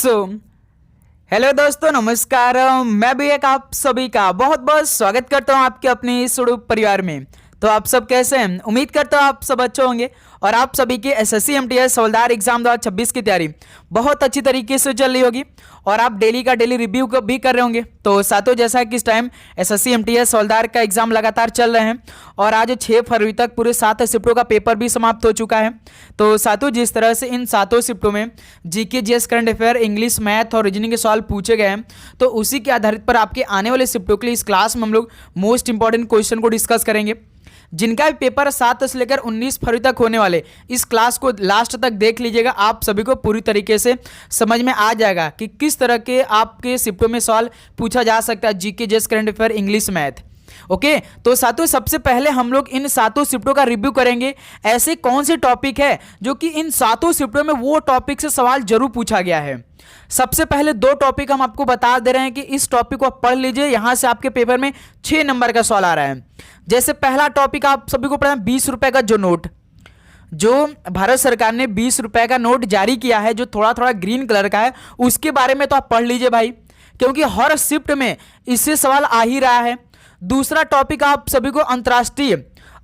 Hello दोस्तों, नमस्कार। मैं भी एक आप सभी का बहुत बहुत स्वागत करता हूं आपके अपने इस स्वरूप परिवार में। तो आप सब कैसे हैं? उम्मीद करता हूं आप सब अच्छे होंगे और आप सभी की एसएससी एमटीएस हवलदार एग्जाम 2026 की तैयारी बहुत अच्छी तरीके से चल रही होगी और आप डेली का डेली रिव्यू भी कर रहे होंगे। तो साथियों, जैसा कि इस टाइम एसएससी एमटीएस हवलदार का एग्जाम लगातार चल रहे हैं और आज 6 फरवरी तक पूरे 7 शिफ्टों का पेपर भी समाप्त हो चुका है। तो साथियों, जिस तरह से इन 7 शिफ्टों में GK, GS, current affair, English, math और रीजनिंग के सवाल पूछे गए हैं, तो उसी के आधारित पर आपके आने वाले शिफ्टों के लिए इस क्लास में हम लोग मोस्ट इंपॉर्टेंट क्वेश्चन को डिस्कस करेंगे। जिनका भी पेपर 7 से लेकर 19 फरवरी तक होने वाले, इस क्लास को लास्ट तक देख लीजिएगा। आप सभी को पूरी तरीके से समझ में आ जाएगा कि किस तरह के आपके शिफ्टों में सवाल पूछा जा सकता है, GK, GS, current affair, English, math. Okay, तो साथियों, सबसे पहले हम लोग इन 7 शिफ्टों का रिव्यू करेंगे। ऐसे कौन से टॉपिक है जो कि इन 7 शिफ्टों में वो टॉपिक से सवाल जरूर पूछा गया है। सबसे पहले 2 टॉपिक हम आपको बता दे रहे हैं कि इस टॉपिक को आप पढ़ लीजिए, यहां से आपके पेपर में 6 नंबर का सवाल आ रहा है। जैसे पहला टॉपिक आप सभी को पढ़ा है 20 रुपए का जो नोट, जो भारत सरकार ने 20 रुपए का नोट जारी किया है, जो थोड़ा थोड़ा ग्रीन कलर का है, उसके बारे में तो आप पढ़ लीजिए भाई, क्योंकि हर शिफ्ट में इससे सवाल आ ही रहा है। दूसरा टॉपिक आप सभी को अंतर्राष्ट्रीय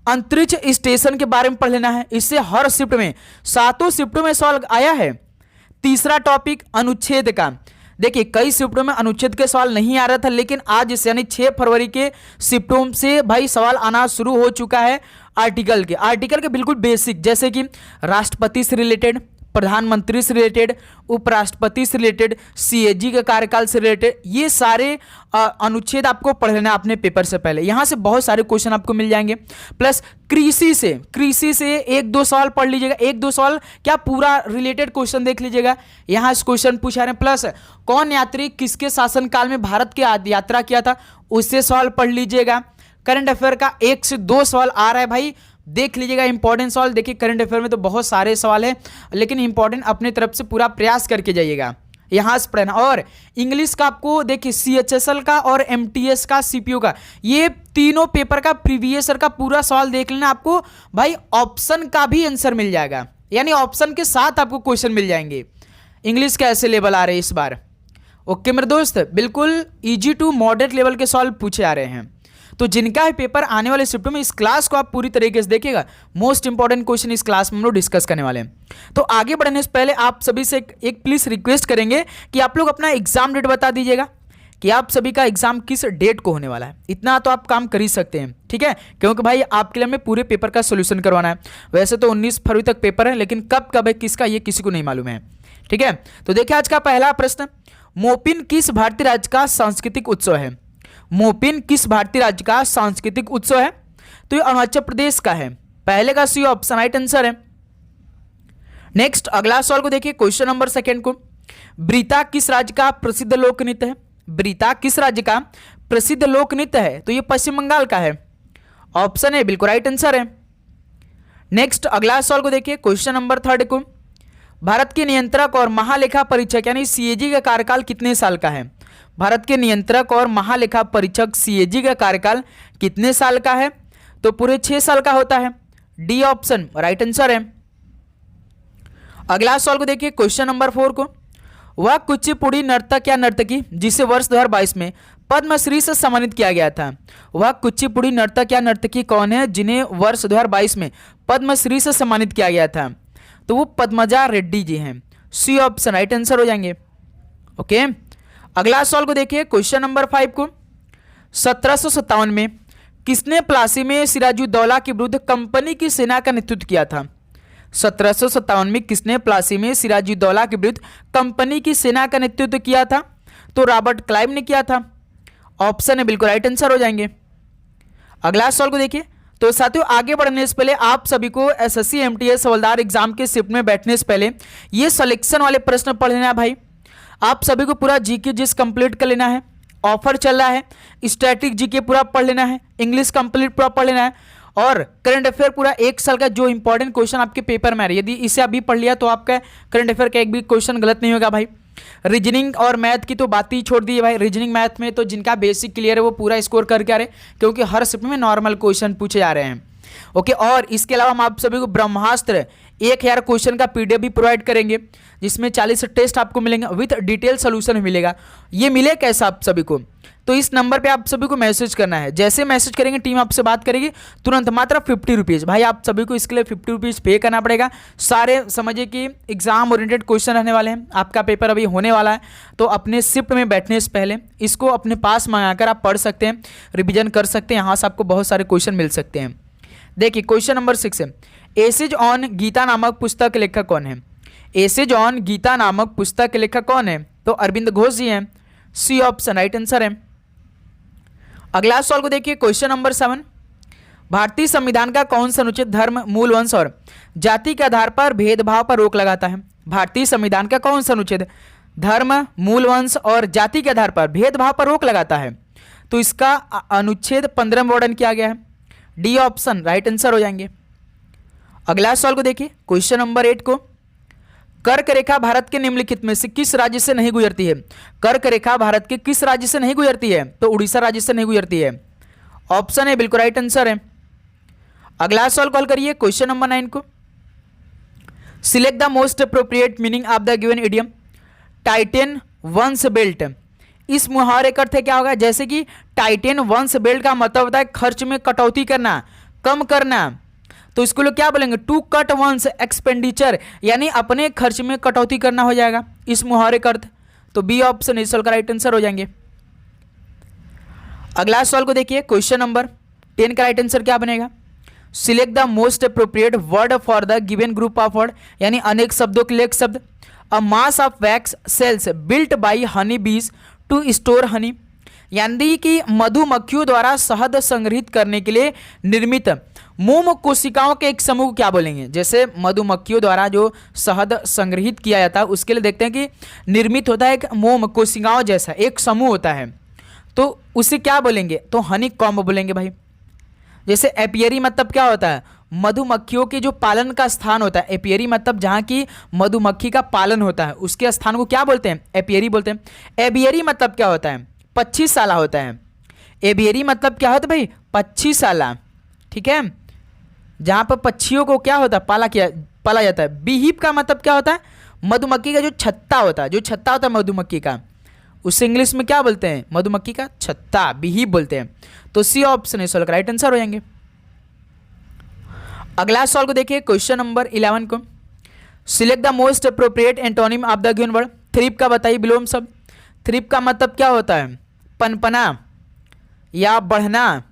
अंतरिक्ष स्टेशन के बारे में पढ़ लेना है, इससे हर शिफ्ट में 7 शिफ्टों में सवाल आया है। तीसरा टॉपिक अनुच्छेद का, देखिए कई शिफ्टों में अनुच्छेद के सवाल नहीं आ रहा था, लेकिन आज से यानी 6 फरवरी के शिफ्टों से भाई सवाल आना शुरू हो चुका है। आर्टिकल के बिल्कुल बेसिक, जैसे कि राष्ट्रपति से रिलेटेड, प्रधानमंत्री से रिलेटेड, उपराष्ट्रपति से रिलेटेड, सीएजी के कार्यकाल से रिलेटेड, ये सारे अनुच्छेद आपको पढ़ लेना अपने पेपर से पहले। यहां से बहुत सारे क्वेश्चन आपको मिल जाएंगे। प्लस कृषि से 1-2 सवाल पढ़ लीजिएगा, 1-2 सवाल क्या पूरा रिलेटेड क्वेश्चन देख लीजिएगा, यहां से क्वेश्चन पूछा रहे हैं। प्लस कौन यात्री किसके शासनकाल में भारत की यात्रा किया था, उससे सवाल पढ़ लीजिएगा। करंट अफेयर का 1 से 2 सवाल आ रहा है भाई, देख लीजिएगा इंपॉर्टेंट सवाल। देखिए करंट अफेयर में तो बहुत सारे सवाल हैं, लेकिन इंपॉर्टेंट अपने तरफ से पूरा प्रयास करके जाइएगा, यहां से पढ़ना। और इंग्लिश का आपको देखिए सीएचएसएल का और एमटीएस का, सीपीयू का, ये तीनों पेपर का प्रीवियस ईयर का पूरा सवाल देख लेना। आपको भाई ऑप्शन का भी आंसर मिल जाएगा, यानी ऑप्शन के साथ आपको क्वेश्चन मिल जाएंगे। इंग्लिश के ऐसे लेवल आ रहे हैं इस बार। ओके मेरे दोस्त, बिल्कुल इजी टू मॉडरेट लेवल के सवाल पूछे आ रहे हैं। तो जिनका भी पेपर आने वाले शिफ्टों में, इस क्लास को आप पूरी तरीके से देखिएगा। मोस्ट इंपॉर्टेंट क्वेश्चन इस क्लास में हम लोग डिस्कस करने वाले हैं। तो आगे बढ़ने से पहले आप सभी से एक प्लीज रिक्वेस्ट करेंगे कि आप लोग अपना एग्जाम डेट बता दीजिएगा कि आप सभी का एग्जाम किस डेट को होने वाला है। इतना तो आप काम कर ही सकते हैं, ठीक है, क्योंकि भाई आपके लिए हमें पूरे पेपर का सोल्यूशन करवाना है। वैसे तो 19 फरवरी तक पेपर है, लेकिन कब है किसका, ये किसी को नहीं मालूम है, ठीक है। तो देखिए आज का पहला प्रश्न, मोपिन किस भारतीय राज्य का सांस्कृतिक उत्सव है? मोपिन किस भारतीय राज्य का सांस्कृतिक उत्सव है? तो ये अरुणाचल प्रदेश का है। पहले का सी ऑप्शन राइट आंसर है। नेक्स्ट अगला सवाल को देखिए, क्वेश्चन नंबर 2 को, ब्रीता किस राज्य का प्रसिद्ध लोक नृत्य है? ब्रीता किस राज्य का प्रसिद्ध लोक नृत्य है? तो ये पश्चिम बंगाल का है। ऑप्शन है बिल्कुल राइट आंसर है। नेक्स्ट अगला सवाल को देखिए, क्वेश्चन नंबर 3 को, भारत के नियंत्रक और महालेखा परीक्षक यानी सीएजी का कार्यकाल कितने साल का है? भारत के नियंत्रक और महालेखा परीक्षक सीएजी का कार्यकाल कितने साल का है? तो पूरे 6 साल का होता है। डी ऑप्शन राइट आंसर है। अगला सवाल को देखिए, क्वेश्चन नंबर 4 को, वह कुचिपुड़ी नर्तक या नर्तकी जिसे वर्ष 2022 में पद्मश्री से सम्मानित किया गया था? वह कुचिपुड़ी नर्तक या नर्तकी कौन है जिन्हें वर्ष 2022 में पद्मश्री से सम्मानित किया गया था? तो वो पद्मजा रेड्डी जी हैं। सी ऑप्शन राइट आंसर हो जाएंगे। ओके, अगला सवाल को देखिए, क्वेश्चन नंबर 5 को, 1757 में किसने प्लासी में सिराजुद्दौला के विरुद्ध कंपनी की सेना का नेतृत्व किया था? 1757 में किसने प्लासी में सिराजुद्दौला के विरुद्ध कंपनी की सेना का नेतृत्व किया था? तो रॉबर्ट क्लाइव ने किया था। ऑप्शन है बिल्कुल राइट आंसर हो जाएंगे। अगला सवाल को देखिए, तो साथियों आगे बढ़ने से पहले आप सभी को एसएससी एमटीएस हवलदार एग्जाम के शिफ्ट में बैठने से पहले ये सिलेक्शन वाले प्रश्न पढ़ लेना है भाई। आप सभी को पूरा जीके जीएस कंप्लीट कर लेना है, ऑफर चल रहा है। स्टैटिक जीके पूरा पढ़ लेना है, इंग्लिश कंप्लीट पूरा पढ़ लेना है, और करंट अफेयर पूरा 1 साल का जो इंपॉर्टेंट क्वेश्चन आपके पेपर में आ रही है, यदि इसे अभी पढ़ लिया तो आपका करंट अफेयर का एक भी क्वेश्चन गलत नहीं होगा भाई। रीजनिंग और मैथ की तो बात ही छोड़ दी भाई। रीजनिंग मैथ में तो जिनका बेसिक क्लियर है वो पूरा स्कोर करके आ रहे, क्योंकि हर शिफ्ट में नॉर्मल क्वेश्चन पूछे जा रहे हैं। ओके, और इसके अलावा हम आप सभी को ब्रह्मास्त्र 1000 क्वेश्चन का पीडीएफ भी प्रोवाइड करेंगे, जिसमें 40 टेस्ट आपको मिलेंगे विथ डिटेल सोल्यूशन मिलेगा। ये मिले कैसा आप सभी को, तो इस नंबर पे आप सभी को मैसेज करना है। जैसे मैसेज करेंगे टीम आपसे बात करेगी तुरंत, मात्र 50 रुपीज़। भाई आप सभी को इसके लिए 50 रुपीज़ पे करना पड़ेगा। सारे समझिए कि एग्जाम ओरिएंटेड क्वेश्चन रहने वाले हैं, आपका पेपर अभी होने वाला है, तो अपने शिफ्ट में बैठने से पहले इसको अपने पास मंगाकर आप पढ़ सकते हैं, रिविजन कर सकते हैं। यहाँ से आपको बहुत सारे क्वेश्चन मिल सकते हैं। देखिए क्वेश्चन नंबर 6 है, एसेज ऑन गीता नामक पुस्तक के लेखक कौन है? एसेज ऑन गीता नामक पुस्तक के लेखक कौन है? तो अरविंद घोष जी हैं। सी ऑप्शन राइट आंसर है। अगला सवाल को देखिए क्वेश्चन नंबर 7, भारतीय संविधान का कौन सा अनुच्छेद धर्म, मूल वंश और जाति के आधार पर भेदभाव पर रोक लगाता है? भारतीय संविधान का कौन सा अनुच्छेद धर्म, मूल वंश और जाति के आधार पर भेदभाव पर रोक लगाता है? तो इसका अनुच्छेद 15 में वर्णन किया गया है। डी ऑप्शन राइट आंसर हो जाएंगे। अगला सवाल को देखिए क्वेश्चन नंबर 8 को, कर्क रेखा भारत के निम्नलिखित में से किस राज्य से नहीं गुजरती है? कर्क रेखा भारत के किस राज्य से नहीं गुजरती है? तो उड़ीसा राज्य से नहीं गुजरती है। ऑप्शन है बिल्कुल राइट आंसर है। अगला सवाल कॉल करिए क्वेश्चन नंबर 9 को, select the most appropriate meaning of the given idiom tighten one's belt. इस मुहावरे का अर्थ क्या होगा? जैसे कि टाइटन वंस बेल्ट का मतलब होता है खर्च में कटौती करना, कम करना, तो इसको लोग क्या बोलेंगे? टू कट वंस एक्सपेंडिचर, यानी अपने खर्च में कटौती करना हो जाएगा इस मुहावरे का अर्थ। तो बी ऑप्शन इस सवाल का राइट आंसर हो जाएंगे। अगला सवाल को देखिए क्वेश्चन नंबर 10 का राइट आंसर क्या बनेगा? Select the most appropriate word for the given group of word, यानी अनेक शब्दों के लिए एक शब्द। A mass of wax cells built by honey bees to store Honey, यानी कि मधुमक्खियों द्वारा शहद संग्रहित करने के लिए निर्मित मोम कोशिकाओं के एक समूह क्या बोलेंगे? जैसे मधुमक्खियों द्वारा जो शहद संग्रहित किया जाता है उसके लिए देखते हैं कि निर्मित होता है एक मोम कोशिकाओं जैसा एक समूह होता है, तो उसे क्या बोलेंगे? तो हनी कॉम्ब बोलेंगे भाई। जैसे एपियरी मतलब क्या होता है? मधुमक्खियों के जो पालन का स्थान होता है, एपियरी मतलब जहाँ की मधुमक्खी का पालन होता है उसके स्थान को क्या बोलते हैं? एपियरी बोलते हैं। एबियरी मतलब क्या होता है? पक्षीशाला होता है। एबियरी मतलब क्या होता है भाई? पक्षीशाला, ठीक है, जहाँ पर पक्षियों को क्या होता है? पाला जाता है। बीहिप का मतलब क्या होता है? मधुमक्खी का जो छत्ता होता है, जो छत्ता होता है मधुमक्खी का, उसे इंग्लिश में क्या बोलते हैं? मधुमक्खी का छत्ता, बीहिप बोलते हैं। तो सी ऑप्शन इस सवाल का राइट आंसर हो जाएंगे। अगला सवाल को देखिए क्वेश्चन नंबर 11 को, select the most appropriate antonym of the given word. Trip का बताइए विलोम शब्द। थ्रिप का मतलब क्या होता है? पनपना या बढ़ना।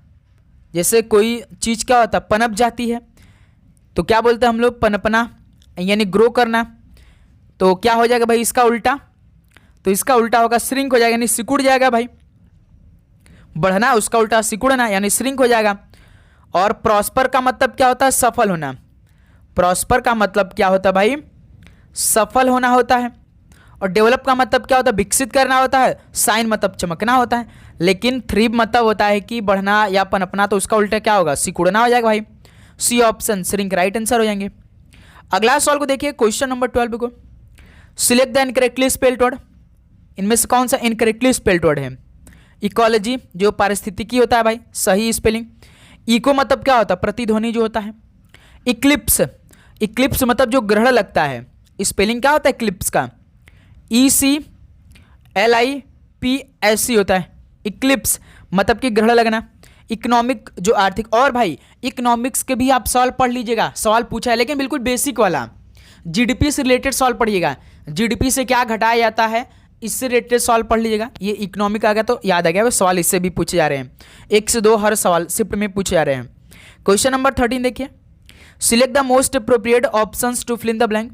जैसे कोई चीज क्या होता है? पनप जाती है तो क्या बोलते हैं हम लोग? पनपना, यानी ग्रो करना। तो क्या हो जाएगा भाई इसका उल्टा? तो इसका उल्टा होगा श्रिंक हो जाएगा, यानी सिकुड़ जाएगा भाई। बढ़ना उसका उल्टा सिकुड़ना, यानी श्रिंक हो जाएगा। और प्रॉस्पर का मतलब क्या होता है? सफल होना। प्रॉस्पर का मतलब क्या होता है भाई? सफल होना होता है। और डेवलप का मतलब क्या होता है? विकसित करना होता है। साइन मतलब चमकना होता है। लेकिन थ्रिप मतलब होता है कि बढ़ना या पनपना, तो उसका उल्टा क्या होगा? सिकुड़ना हो जाएगा भाई। C option shrink right answer हो जाएंगे। अगला सवाल को देखिए क्वेश्चन नंबर 12 को, select the incorrectly spelled word. इनमें से कौन सा इनकरेक्टली स्पेल्ड वर्ड है? इकोलॉजी जो पारिस्थितिकी होता है भाई, सही स्पेलिंग। इको मतलब क्या होता है? प्रतिध्वनि जो होता है। इक्लिप्स, इक्लिप्स मतलब जो ग्रहण लगता है, स्पेलिंग क्या होता है इक्लिप्स का? ECLIPS होता है। इक्लिप्स मतलब कि ग्रहण लगना। इकोनॉमिक जो आर्थिक, और भाई इकोनॉमिक्स के भी आप सवाल पढ़ लीजिएगा, सवाल पूछा है लेकिन बिल्कुल बेसिक वाला। जीडीपी से रिलेटेड सवाल पढ़िएगा, जीडीपी से क्या घटाया जाता है इससे रिलेटेड सवाल पढ़ लीजिएगा। ये इकोनॉमिक आ गया तो याद आ गया, वो सवाल इससे भी पूछे जा रहे हैं। 1 से 2 हर सवाल शिफ्ट में पूछे जा रहे हैं। क्वेश्चन नंबर 13 देखिए, select the most appropriate options to fill in the blank.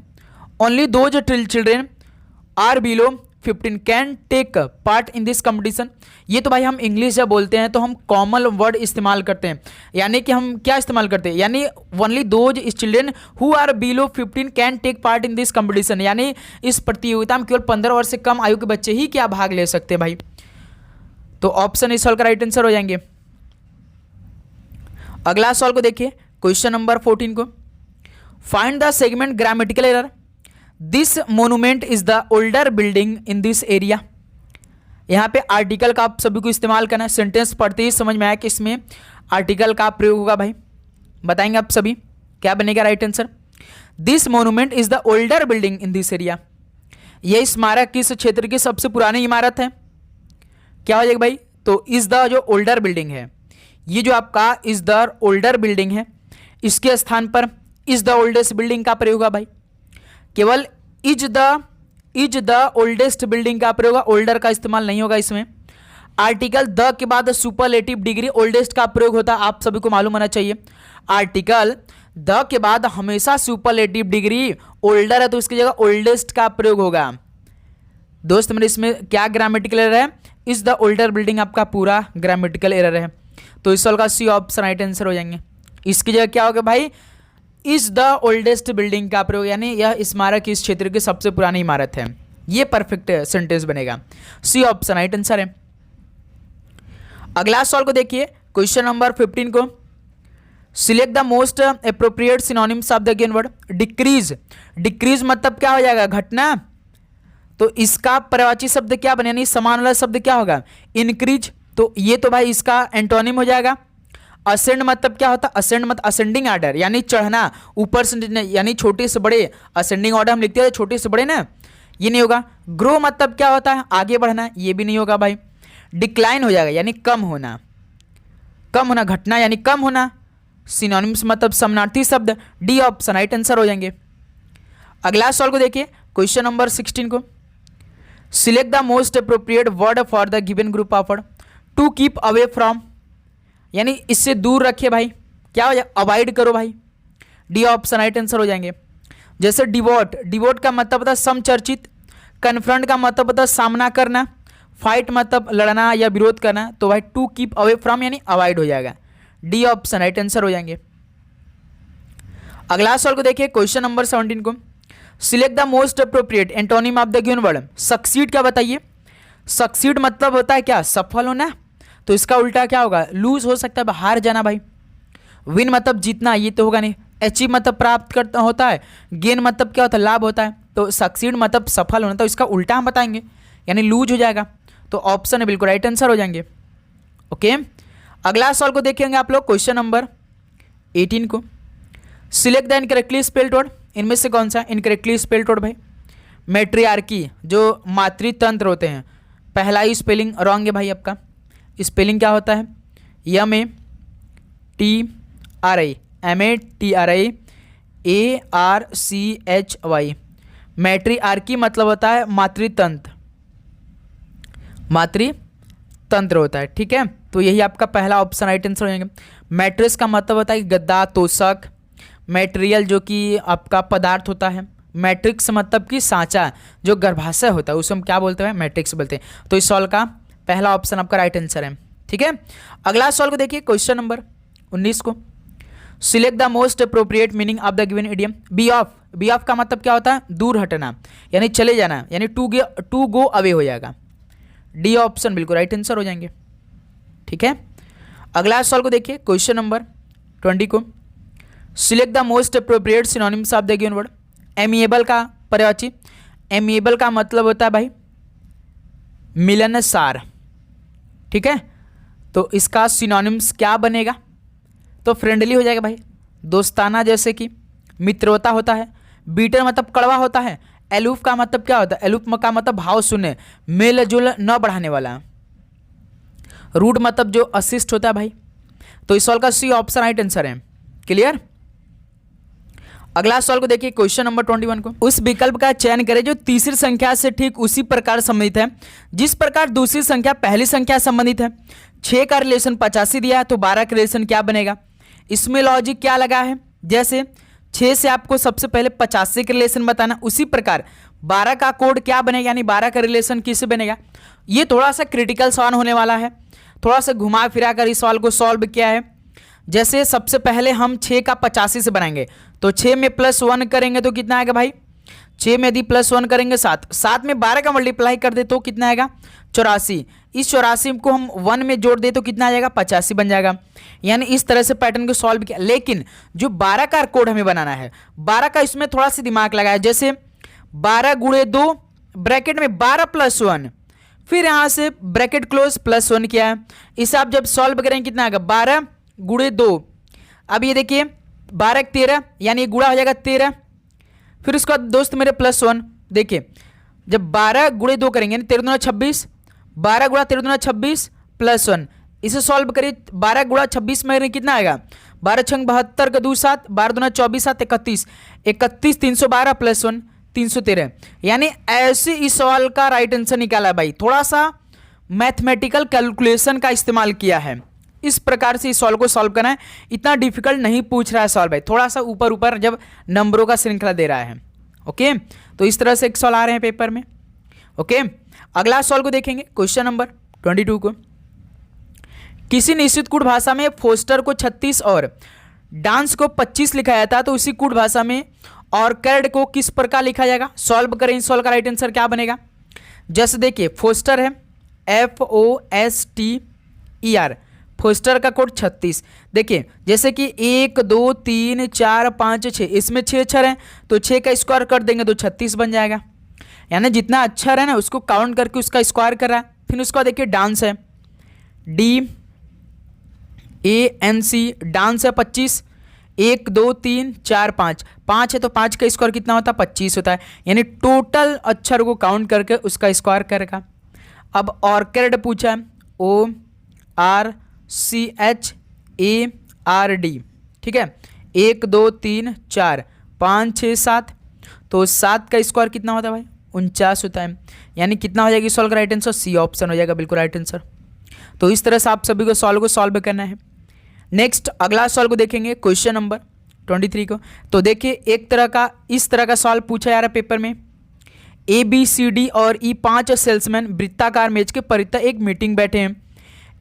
Only those children are below 15 can take part in this competition. ये तो भाई हम इंग्लिश जब बोलते हैं तो हम कॉमन वर्ड इस्तेमाल करते हैं, यानी कि हम क्या इस्तेमाल करते हैं? यानी only those children who are below 15 can take part in this competition, यानी इस प्रतियोगिता में केवल 15 वर्ष से कम आयु के बच्चे ही क्या भाग ले सकते हैं भाई। तो ऑप्शन इस सवाल का राइट आंसर हो जाएंगे। अगला सवाल को देखिए क्वेश्चन नंबर 14 को, find the segment grammatical error. This monument is the older building in this area. यहाँ पे आर्टिकल का आप सभी को इस्तेमाल करना है। सेंटेंस पढ़ते ही समझ में आया कि इसमें आर्टिकल का प्रयोग होगा भाई। बताएंगे आप सभी क्या बनेगा right answer. This monument is the older building in this area. यह स्मारक किस क्षेत्र की सबसे पुरानी इमारत है? क्या हो जाएगा भाई? तो इज द जो ओल्डर बिल्डिंग है, ये जो आपका इज द ओल्डर बिल्डिंग है, इसके स्थान पर इज द ओल्डेस्ट बिल्डिंग का प्रयोग होगा भाई। केवल इज द ओल्डेस्ट बिल्डिंग का प्रयोग होगा, ओल्डर का इस्तेमाल नहीं होगा इसमें। आर्टिकल द के बाद सुपरलेटिव डिग्री ओल्डेस्ट का प्रयोग होता है, आप सभी को मालूम होना चाहिए। आर्टिकल द के बाद हमेशा सुपरलेटिव डिग्री ओल्डर है तो इसकी जगह ओल्डेस्ट का प्रयोग होगा। दोस्त मेरे इसमें क्या ग्रामेटिकल एरर है? इज द ओल्डर बिल्डिंग आपका पूरा ग्रामेटिकल एरर है, तो इस सवाल का सी ऑप्शन राइट आंसर हो जाएंगे। इसकी जगह क्या होगा भाई? इज द ओल्डेस्ट बिल्डिंग का प्रयोग, यानी यह स्मारक इस क्षेत्र की सबसे पुरानी इमारत है। ये परफेक्ट सेंटेंस बनेगा, सी ऑप्शन राइट आंसर है। अगला सवाल को देखिए, क्वेश्चन नंबर 15 को, select the most appropriate synonyms of the given word. Decrease, decrease मतलब क्या हो जाएगा? घटना। तो इसका पर्यायवाची शब्द क्या बने, यानी समान वाला शब्द क्या होगा? इंक्रीज। तो ये तो भाई इसका एंटोनिम हो जाएगा। असेंड मतलब क्या होता है? असेंड मतलब असेंडिंग ऑर्डर, यानी चढ़ना ऊपर से, यानी छोटे से बड़े। असेंडिंग ऑर्डर हम लिखते हैं छोटे से बड़े ना, ये नहीं होगा। ग्रो मतलब क्या होता है? आगे बढ़ना, ये भी नहीं होगा भाई। डिक्लाइन हो जाएगा, यानी कम होना, कम होना, घटना यानी कम होना। सिनोनिम्स मतलब समानार्थी शब्द, डी ऑप्शन राइट आंसर हो जाएंगे। अगला सवाल को देखिए, क्वेश्चन नंबर 16 को, select the most appropriate word for the given group of word. To keep away from, यानी इससे दूर रखिए भाई, क्या हो जाए? अवॉइड करो भाई, डी ऑप्शन राइट आंसर हो जाएंगे। जैसे डिवोट, डिवोट का मतलब होता है समचर्चित। कन्फ्रंट का मतलब होता है सामना करना। फाइट मतलब लड़ना या विरोध करना, तो भाई टू कीप अवे फ्रॉम यानी अवॉइड हो जाएगा, डी ऑप्शन राइट आंसर हो जाएंगे। अगला सवाल को देखिए, क्वेश्चन नंबर 17 को, select the most appropriate antonym of the given word. Succeed क्या बताइए? सक्सीड मतलब होता है क्या? सफल होना। तो इसका उल्टा क्या होगा? लूज हो सकता है, हार जाना भाई। विन मतलब जीतना, ये तो होगा नहीं। अचीव मतलब प्राप्त करता होता है। गेन मतलब क्या होता है? लाभ होता है। तो सक्सीड मतलब सफल होना, तो इसका उल्टा हम बताएंगे, यानी लूज हो जाएगा। तो ऑप्शन है बिल्कुल राइट आंसर हो जाएंगे। ओके, अगला सवाल को देखेंगे आप लोग, क्वेश्चन नंबर 18 को, select the incorrectly spelled word. इनमें से कौन सा इनकरेक्टली स्पेल्ड वर्ड भाई? मैट्रियार्की, जो मातृतंत्र होते हैं, पहला ही स्पेलिंग रॉन्ग है भाई आपका। स्पेलिंग क्या होता है? MATRI मैट्रियार्की मतलब होता है मातृतंत्र, मातृतंत्र होता है, ठीक है। तो यही आपका पहला ऑप्शन राइट आंसर हो जाएगा। मैट्रिक्स का मतलब होता है कि गद्दा, तोशक। मैटेरियल जो कि आपका पदार्थ होता है। मैट्रिक्स मतलब कि सांचा, जो गर्भाशय होता है उसे हम क्या बोलते हैं? मैट्रिक्स बोलते हैं। तो इस सवाल का पहला ऑप्शन आपका राइट आंसर है, ठीक है। अगला सवाल को देखिए, क्वेश्चन नंबर 19 को, select the most appropriate meaning of the given idiom. Be off, be off का मतलब क्या होता है? दूर हटना, यानी चले जाना, यानी टू गो अवे हो जाएगा। डी ऑप्शन बिल्कुल राइट आंसर हो जाएंगे, ठीक है। अगला सवाल को देखिए, क्वेश्चन नंबर 20 को, select the most appropriate synonyms of the given word. Amiable का पर्यायवाची, एमिएबल का मतलब होता है भाई मिलनसार, ठीक है। तो इसका सिनोनिम्स क्या बनेगा? तो फ्रेंडली हो जाएगा भाई, दोस्ताना, जैसे कि मित्रवता होता है। बीटर मतलब कड़वा होता है। एलूफ का मतलब क्या होता है? एलूफ का मतलब भाव शून्य, मेल जोल न बढ़ाने वाला। रूड मतलब जो असिस्ट होता है भाई। तो इस सवाल का सी ऑप्शन राइट आंसर है, क्लियर। अगला सवाल को देखिए, क्वेश्चन नंबर 21 को, उस विकल्प का चयन करें जो तीसरी संख्या से ठीक उसी प्रकार संबंधित है जिस प्रकार दूसरी संख्या पहली संख्या संबंधित है। 6 का रिलेशन 85 दिया है, तो 12 का रिलेशन क्या बनेगा? इसमें लॉजिक क्या लगा है? जैसे 6 से आपको सबसे पहले 85 का रिलेशन बताना, उसी प्रकार 12 का कोड क्या बनेगा, यानी 12 का रिलेशन किससे बनेगा। ये थोड़ा सा क्रिटिकल सवाल होने वाला है, थोड़ा सा घुमा फिरा कर इस सवाल को सॉल्व किया है। जैसे सबसे पहले हम 6 का 85 से बनाएंगे, तो 6 में +1 करेंगे तो कितना आएगा भाई? 6 में यदि +1 करेंगे 7, 7 में 12 का मल्टीप्लाई कर दे तो कितना आएगा? 84। इस 84 को हम 1 में जोड़ दे तो कितना आ जाएगा? 85 बन जाएगा। यानी इस तरह से पैटर्न को सॉल्व किया। लेकिन जो 12 का कोड हमें बनाना है, 12 का इसमें थोड़ा सा दिमाग लगाया। जैसे 12 गुणे 2 ब्रैकेट में 12 +1, फिर यहाँ से ब्रैकेट क्लोज +1 किया है। इसे आप जब सॉल्व करेंगे कितना आएगा? 12 गुणे 2। अब ये देखिए 12 13, यानी ये गुणा हो जाएगा 13। फिर उसके बाद दोस्त मेरे +1, देखिए जब 12 गुणे 2 करेंगे 13 दूना 26, 12 गुणा 13 दूना 26 +1, इसे सॉल्व करिए। 12 गुणा 26 में कितना आएगा, 12 छंग 72 का 2 7, 12 दूना 24 7 31, 31 312 +1 313। यानी ऐसे इस सवाल का राइट आंसर निकाला भाई, थोड़ा सा मैथमेटिकल कैलकुलेशन का इस्तेमाल किया है। इस प्रकार से इस सवाल को सॉल्व करना है, इतना डिफिकल्ट नहीं पूछ रहा है सवाल भाई, थोड़ा सा ऊपर ऊपर जब नंबरों का श्रृंखला दे रहा है। ओके, तो इस तरह से एक सवाल आ रहे हैं पेपर में। ओके, अगला सवाल को देखेंगे, क्वेश्चन नंबर 22 को। किसी निश्चित कूट भाषा में फोस्टर को 36 और डांस को 25 लिखा जाता है, तो उसी कूट भाषा में ऑर्किड को किस प्रकार लिखा जाएगा। सॉल्व करें, इस सवाल का राइट आंसर क्या बनेगा। जैसे देखिए फोस्टर है FOSTER, फोस्टर का कोड 36। देखिए जैसे कि 1 2 3 4 5 6, इसमें 6 अक्षर हैं तो 6 का स्क्वायर कर देंगे तो 36 बन जाएगा। यानी जितना अक्षर है ना उसको काउंट करके उसका स्क्वायर कर रहा है। फिर उसका देखिए डांस है DANC, डांस है 25, 1 2 3 4 5, 5 है तो 5 का स्क्वायर कितना होता है 25 होता है। यानी टोटल अक्षर को काउंट करके उसका स्क्वायर करेगा। अब ऑर्किड पूछा है ORCHARD, ठीक है, 1 2 3 4 5 6 7, तो 7 का स्क्वायर कितना होता है भाई 49 होता है। यानी कितना हो जाएगा सॉल्व का राइट आंसर, सी ऑप्शन हो जाएगा बिल्कुल राइट आंसर। तो इस तरह से आप सभी को सॉल्व करना है। नेक्स्ट अगला सॉल्व को देखेंगे, क्वेश्चन नंबर 23 को। तो देखिए एक तरह का इस तरह का सॉल्व पूछा जा रहा है पेपर में। ABCD और E 5 सेल्समैन वृत्ताकार मेज के परितः एक मीटिंग बैठे हैं।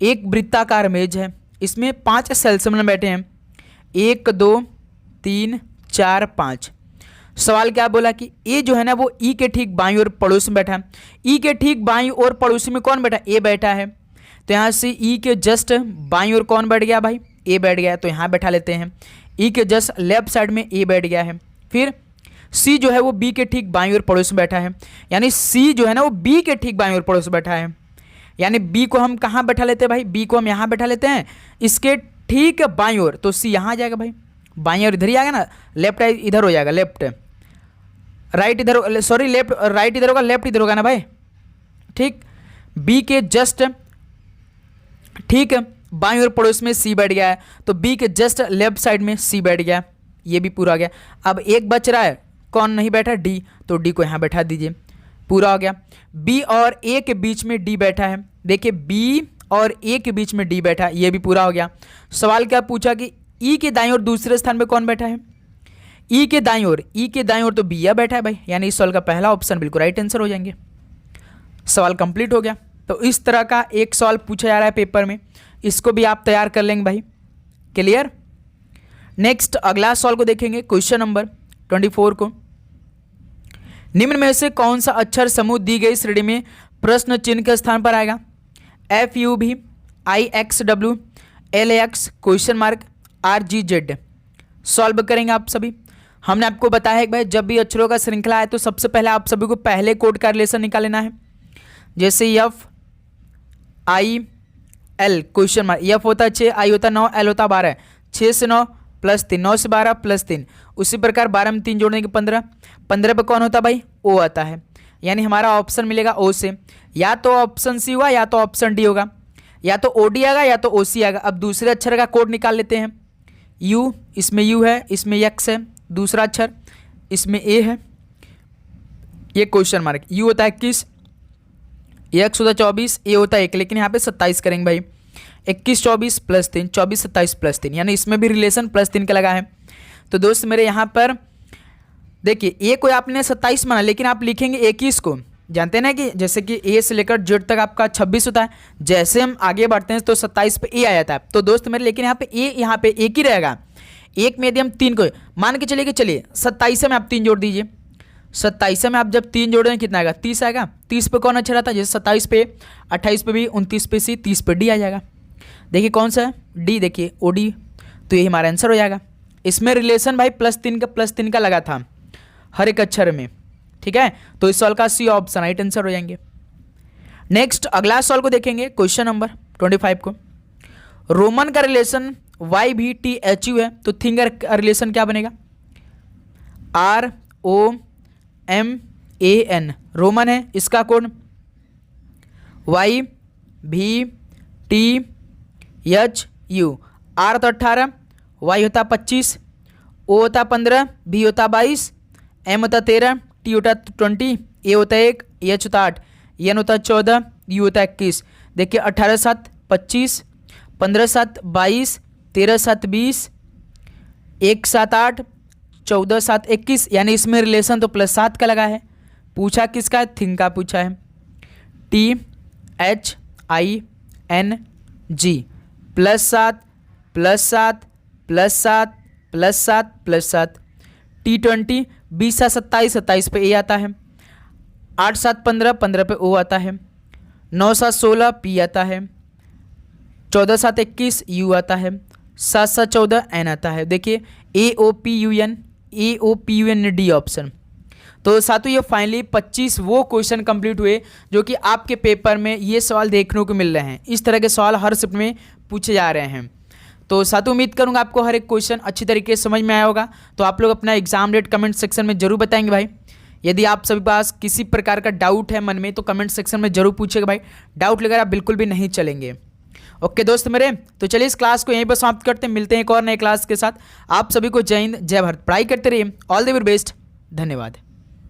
एक वृत्ताकार मेज है, इसमें 5 सेल्समैन बैठे हैं, 1 2 3 4 5। सवाल क्या बोला कि ए जो है ना वो ई के ठीक बाईं ओर पड़ोस में बैठा है। ई के ठीक बाईं ओर पड़ोसी में कौन बैठा, ए बैठा है। तो यहाँ से ई के जस्ट बाईं ओर कौन बैठ गया भाई, ए बैठ गया, तो यहाँ बैठा लेते हैं। ई के जस्ट लेफ्ट साइड में ए बैठ गया है। फिर सी जो है वो बी के ठीक बाईं ओर पड़ोस में बैठा है, यानी सी जो है ना वो बी के ठीक बाईं ओर पड़ोस में बैठा है। यानी बी को हम कहाँ बैठा लेते हैं भाई, बी को हम यहाँ बैठा लेते हैं इसके ठीक बाईं ओर, तो सी यहाँ आ जाएगा भाई, बाईं ओर इधर ही आ गया ना, लेफ्ट इधर हो जाएगा, लेफ्ट राइट इधर, सॉरी लेफ्ट राइट इधर होगा, लेफ्ट इधर होगा ना भाई, ठीक। बी के जस्ट ठीक बाईं ओर पड़ोस में सी बैठ गया है, तो बी के जस्ट लेफ्ट साइड में सी बैठ गया, ये भी पूरा हो गया। अब एक बच रहा है, कौन नहीं बैठा, डी, तो डी को यहाँ बैठा दीजिए, पूरा हो गया। बी और ए के बीच में डी बैठा है, देखिए बी और ए के बीच में डी बैठा है, ये भी पूरा हो गया। सवाल क्या पूछा कि ई के दाईं ओर दूसरे स्थान पे कौन बैठा है, ई के दाईं ओर, ई के दाईं ओर तो बी बैठा है भाई, यानी इस सवाल का पहला ऑप्शन बिल्कुल राइट आंसर हो जाएंगे। सवाल कंप्लीट हो गया। तो इस तरह का एक सवाल पूछा जा रहा है पेपर में, इसको भी आप तैयार कर लेंगे भाई, क्लियर। नेक्स्ट अगला सवाल को देखेंगे, क्वेश्चन नंबर 24 को। निम्न में से कौन सा अक्षर समूह दी गई श्रेणी में प्रश्न चिन्ह के स्थान पर आएगा। FUB, IXW, LAX, question mark, RGZ। Solve करेंगे आप सभी। हमने आपको बताया है कि भाई जब भी अक्षरों का श्रृंखला है तो सबसे पहले आप सभी को पहले कोड का रिलेशन निकाल लेना है। जैसे FIL, क्वेश्चन मार्क, F होता है 6, I होता है 9, L होता है 12, 6 से 9 + 3, 9 से 12 + 3। उसी प्रकार 12 में 3 जोड़ने के 15, 15 पे कौन होता है भाई, O आता है। यानी हमारा ऑप्शन मिलेगा O से, या तो ऑप्शन सी होगा या तो ऑप्शन डी होगा, या तो OD आएगा या तो OC आएगा। अब दूसरे अक्षर का कोड निकाल लेते हैं। U, इसमें U है, इसमें X है, दूसरा अक्षर इसमें A है, ये क्वेश्चन मार्क। U होता है 21, X होता है 24, A होता है 1, लेकिन यहाँ पे 27 करेंगे भाई। 21 24 + 3, 24 27 + 3, यानी इसमें भी रिलेशन +3 का लगा है। तो दोस्त मेरे यहाँ पर देखिए ए को आपने 27 माना, लेकिन आप लिखेंगे 21 को। जानते हैं ना कि जैसे कि ए से लेकर जेड तक आपका 26 होता है, जैसे हम आगे बढ़ते हैं तो 27 पे ए आ जाता है। तो दोस्त मेरे लेकिन यहाँ पे ए, यहाँ पे एक ही रहेगा। एक में यदि हम 3 को मान के चलिए कि चलिए 27 में आप 3 जोड़ दीजिए। 27 में आप जब 3 जोड़ेंगे कितना आएगा, 30 आएगा। 30 पे कौन अच्छा रहता है, जैसे 27 पे, 28 पे भी, 29 पे सी, 30 पे डी आ जाएगा। देखिए कौन सा है, डी, देखिए OD, तो ये हमारा आंसर हो जाएगा। इसमें रिलेशन भाई +3 का लगा था हर एक अक्षर में, ठीक है। तो इस सवाल का सी ऑप्शन राइट आंसर हो जाएंगे। नेक्स्ट अगला सवाल को देखेंगे, क्वेश्चन नंबर 25 को। रोमन का रिलेशन YVTHU है, तो थिंग का रिलेशन क्या बनेगा? ROMAN, रोमन है, इसका कोड YVTHU। R होता 18, Y होता 25, O होता 15, B होता 22, M होता 13, T होता 20, A होता 1, H होता 8, N होता 14, U होता 21। देखिए 18 7 25, 15 7 22, 13 7 20, 1 7 8, 14 7 21, यानी इसमें रिलेशन तो +7 का लगा है। पूछा किसका है? थिंग का पूछा है। THING +7 +7 +7 +7 +7, T20 20 7 27, 27 पे A आता है, 8 7 15, 15 पे O आता है, 9 7 16 P आता है, 14 7 21 U आता है, 7 7 14 N आता है। देखिए AOPUN डी ऑप्शन। तो साथियों ये फाइनली 25 वो क्वेश्चन कंप्लीट हुए जो कि आपके पेपर में ये सवाल देखने को मिल रहे हैं। इस तरह के सवाल हर शिफ्ट में पूछे जा रहे हैं। तो साथियों उम्मीद करूंगा आपको हर एक क्वेश्चन अच्छी तरीके से समझ में आया होगा। तो आप लोग अपना एग्जाम डेट कमेंट सेक्शन में जरूर बताएंगे भाई। यदि आप सभी पास किसी प्रकार का डाउट है मन में तो कमेंट सेक्शन में जरूर पूछेगा भाई। डाउट लेकर आप बिल्कुल भी नहीं चलेंगे। ओके दोस्त मेरे, तो चलिए इस क्लास को यहीं पर समाप्त करते हैं। मिलते हैं एक और नए क्लास के साथ। आप सभी को जय हिंद जय भारत। पढ़ाई करते रहिए। All the very best. धन्यवाद।